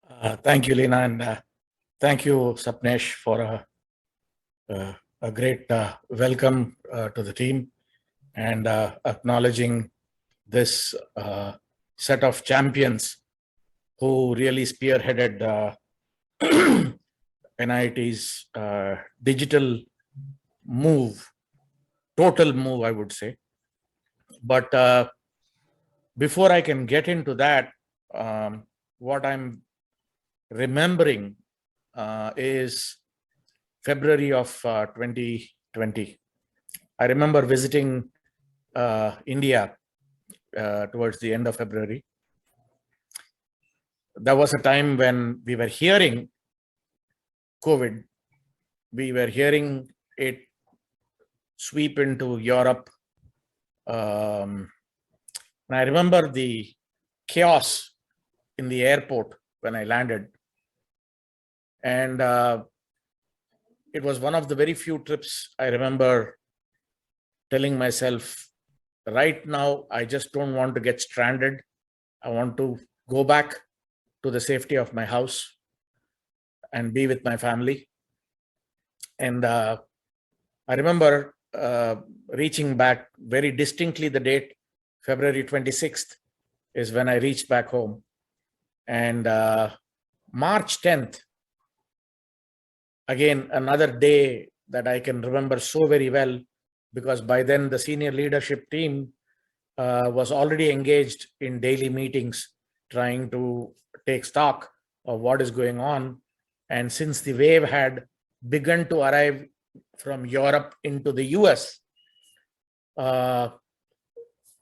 Thank you, Lina, and thank you, Sapnesh, for a great welcome to the team and acknowledging this set of champions who really spearheaded NIIT's digital move, total move, I would say. But before I can get into that, what I'm remembering is February of 2020. I remember visiting India towards the end of February. There was a time when we were hearing COVID. We were hearing it sweep into Europe. And I remember the chaos in the airport when I landed. And it was one of the very few trips I remember telling myself, right now, I just don't want to get stranded. I want to go back to the safety of my house and be with my family. And I remember reaching back very distinctly. The date, February 26th, is when I reached back home. And March 10th, again, another day that I can remember so very well, because by then the senior leadership team was already engaged in daily meetings, trying to take stock of what is going on. And since the wave had begun to arrive from Europe into the US,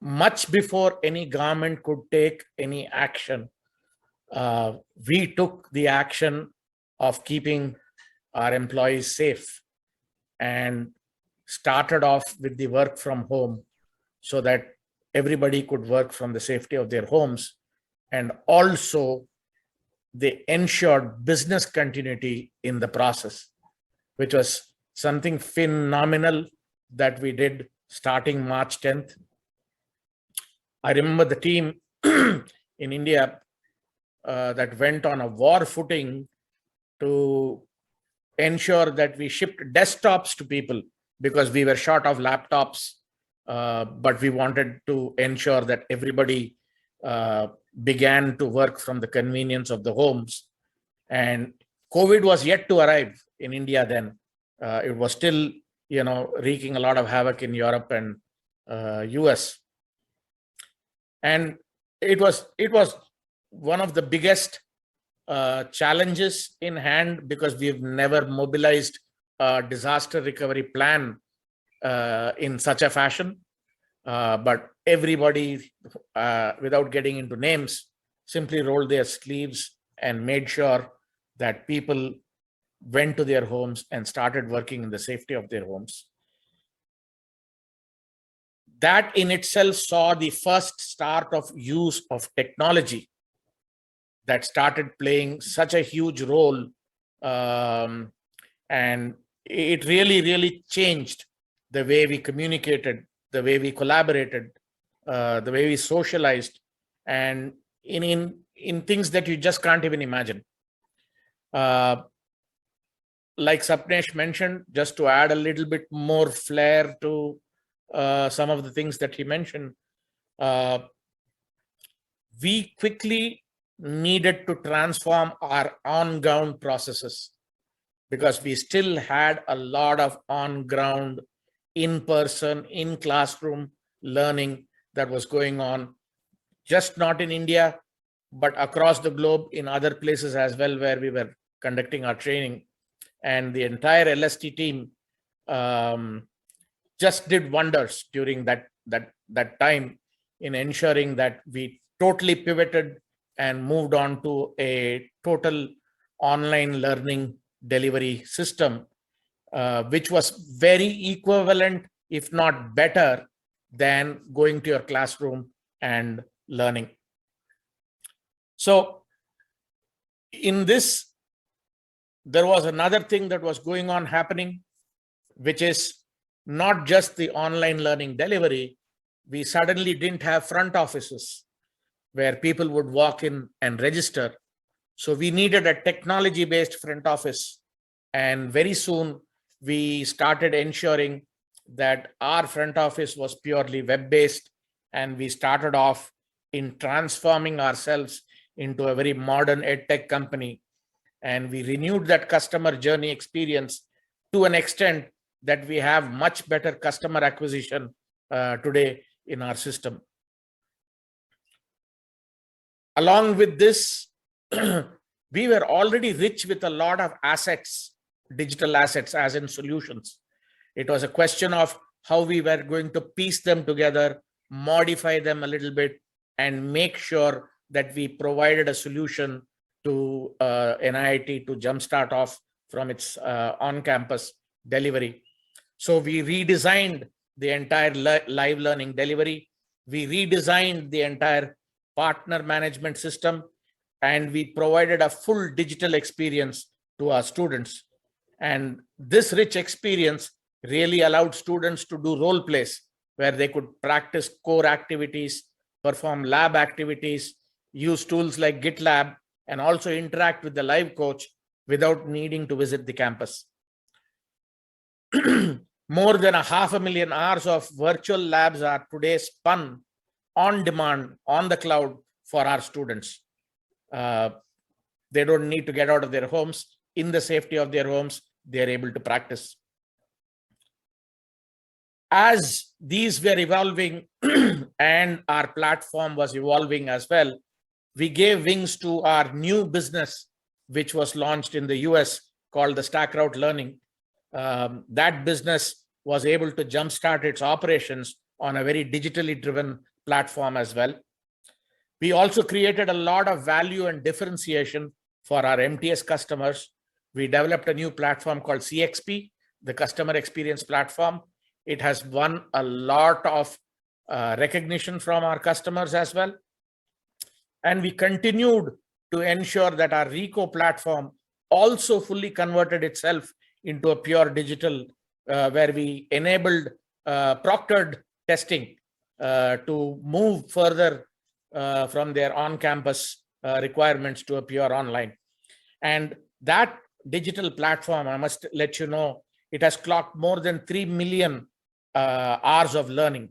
much before any government could take any action, we took the action of keeping our employees safe and started off with the work from home so that everybody could work from the safety of their homes. And also they ensured business continuity in the process, which was something phenomenal that we did starting March 10th. I remember the team in India that went on a war footing to ensure that we shipped desktops to people because we were short of laptops, but we wanted to ensure that everybody began to work from the convenience of the homes. And COVID was yet to arrive in India then. It was still, wreaking a lot of havoc in Europe and US. And it was one of the biggest challenges in hand, because we've never mobilized a disaster recovery plan in such a fashion. But everybody, without getting into names, simply rolled their sleeves and made sure that people went to their homes and started working in the safety of their homes. That in itself saw the first start of use of technology that started playing such a huge role. And it really changed the way we communicated, the way we collaborated, the way we socialized, and in things that you just can't even imagine. Like Sapnesh mentioned, just to add a little bit more flair to some of the things that he mentioned, we quickly needed to transform our on-ground processes, because we still had a lot of on-ground, in-person, in-classroom learning that was going on, just not in India, but across the globe in other places as well, where we were conducting our training. And the entire LST team just did wonders during that time in ensuring that we totally pivoted and moved on to a total online learning delivery system, which was very equivalent, if not better, than going to your classroom and learning. So in this, there was another thing that was going on happening, which is not just the online learning delivery. We suddenly didn't have front offices where people would walk in and register. So we needed a technology-based front office. And very soon we started ensuring that our front office was purely web-based, and we started off in transforming ourselves into a very modern edtech company. And we renewed that customer journey experience to an extent that we have much better customer acquisition today in our system. Along with this, we were already rich with a lot of assets, digital assets, as in solutions. It was a question of how we were going to piece them together, modify them a little bit, and make sure that we provided a solution to NIIT to jumpstart off from its on-campus delivery. So we redesigned the entire live learning delivery. We redesigned the entire partner management system, and we provided a full digital experience to our students. And this rich experience really allowed students to do role plays where they could practice core activities, perform lab activities, use tools like GitLab, and also interact with the live coach without needing to visit the campus. More than 500,000 hours of virtual labs are today spun on demand on the cloud for our students. They don't need to get out of their homes. In the safety of their homes, they are able to practice. As these were evolving and our platform was evolving as well, we gave wings to our new business, which was launched in the US called the StackRoute Learning. That business was able to jumpstart its operations on a very digitally driven platform as well. We also created a lot of value and differentiation for our MTS customers. We developed a new platform called CXP, the Customer Experience Platform. It has won a lot of recognition from our customers as well. And we continued to ensure that our RICO platform also fully converted itself into a pure digital, where we enabled proctored testing to move further from their on-campus requirements to a pure online. And that digital platform, I must let you know, it has clocked more than 3 million hours of learning,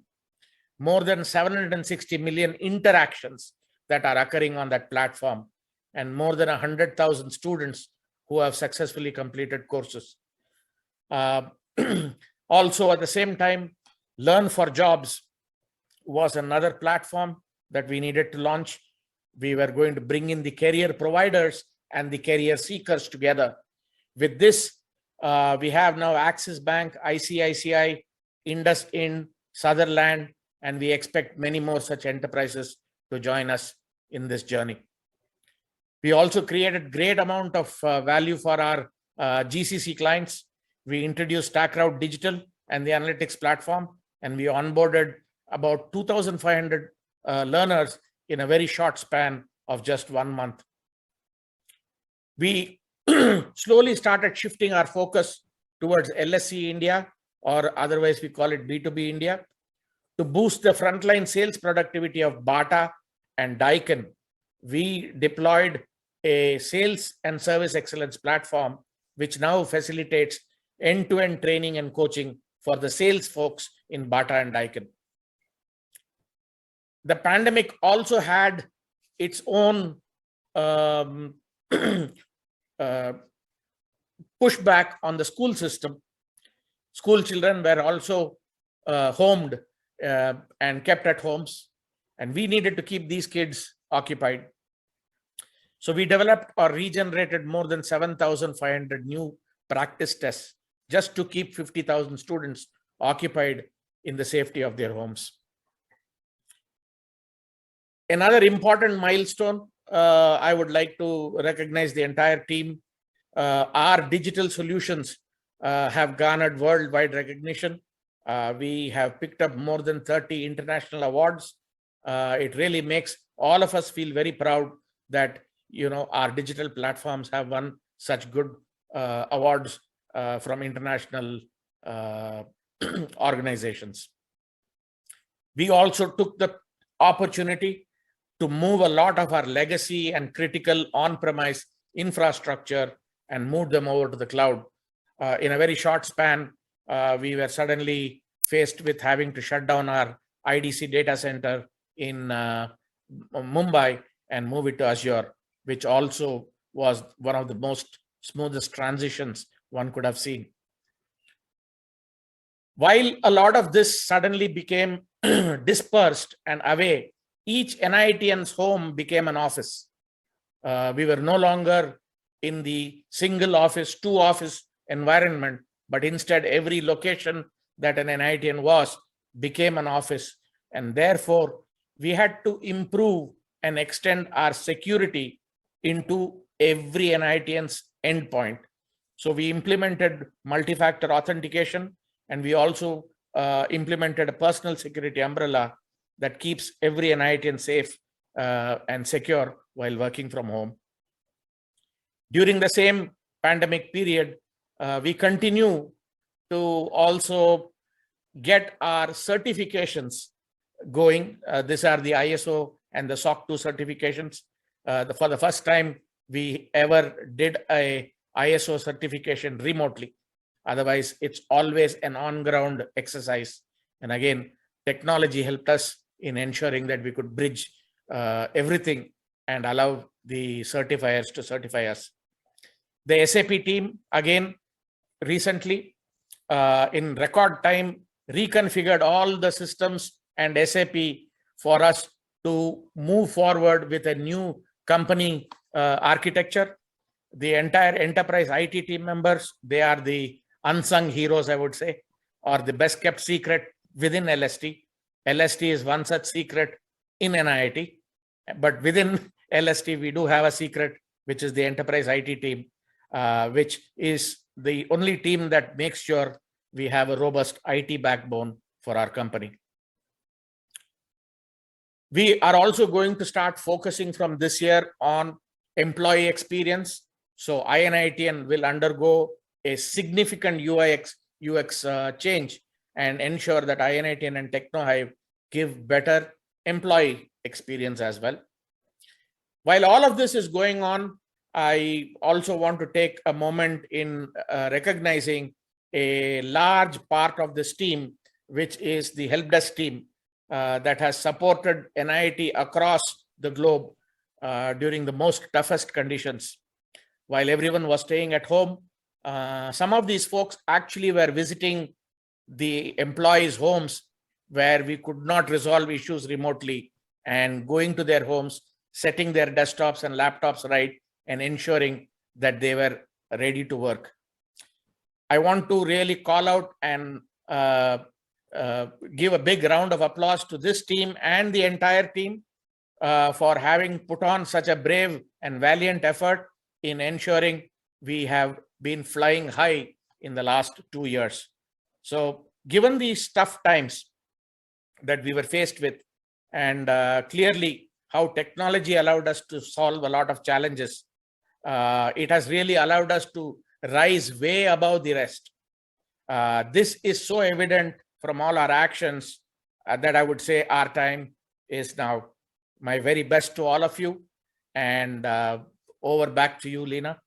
more than 760 million interactions that are occurring on that platform, and more than 100,000 students who have successfully completed courses. Also, at the same time, Learn for Jobs was another platform that we needed to launch. We were going to bring in the career providers and the career seekers together. With this, we have now Axis Bank, ICICI, IndusInd, Sutherland, and we expect many more such enterprises to join us in this journey. We also created great amount of value for our GCC clients. We introduced StackRoute Digital and the analytics platform, and we onboarded about 2,500 learners in a very short span of just 1 month. We slowly started shifting our focus towards LSC India, or otherwise we call it B2B India, to boost the frontline sales productivity of Bata and Daikin. We deployed a sales and service excellence platform, which now facilitates end-to-end training and coaching for the sales folks in Bata and Daikin. The pandemic also had its own pushback on the school system. School children were also homed and kept at homes, and we needed to keep these kids occupied. So we developed or regenerated more than 7,500 new practice tests just to keep 50,000 students occupied in the safety of their homes. Another important milestone, I would like to recognize the entire team. Our digital solutions have garnered worldwide recognition. We have picked up more than 30 international awards. It really makes all of us feel very proud that our digital platforms have won such good awards from international organizations. We also took the opportunity to move a lot of our legacy and critical on-premise infrastructure and move them over to the cloud. In a very short span, we were suddenly faced with having to shut down our IDC data center in Mumbai and move it to Azure, which also was one of the most smoothest transitions one could have seen. While a lot of this suddenly became dispersed and away, each NIITian's home became an office. We were no longer in the single office, two office environment, but instead every location that an NIITian was became an office. And therefore, we had to improve and extend our security into every NIITian's endpoint. So we implemented multi-factor authentication, and we also implemented a personal security umbrella that keeps every NIITian safe and secure while working from home. During the same pandemic period, we continue to also get our certifications going. These are the ISO and the SOC 2 certifications. For the first time, we ever did a ISO certification remotely. Otherwise, it's always an on-ground exercise. And again, technology helped us in ensuring that we could bridge everything and allow the certifiers to certify us. The SAP team, again, recently, in record time, reconfigured all the systems and SAP for us to move forward with a new company architecture. The entire enterprise IT team members, they are the unsung heroes, I would say, or the best kept secret within LST. LST is one such secret in NIIT, but within LST, we do have a secret, which is the enterprise IT team, which is the only team that makes sure we have a robust IT backbone for our company. We are also going to start focusing from this year on employee experience. So iNIITian will undergo a significant UX change and ensure that iNIITian and TechnoHive give better employee experience as well. While all of this is going on, I also want to take a moment in recognizing a large part of this team, which is the help desk team that has supported NIIT across the globe during the most toughest conditions. While everyone was staying at home, some of these folks actually were visiting the employees' homes where we could not resolve issues remotely, and going to their homes, setting their desktops and laptops right, and ensuring that they were ready to work. I want to really call out and give a big round of applause to this team and the entire team for having put on such a brave and valiant effort in ensuring we have been flying high in the last 2 years. So given these tough times that we were faced with, and clearly how technology allowed us to solve a lot of challenges, it has really allowed us to rise way above the rest. This is so evident from all our actions that I would say our time is now. My very best to all of you, and over back to you, Lena.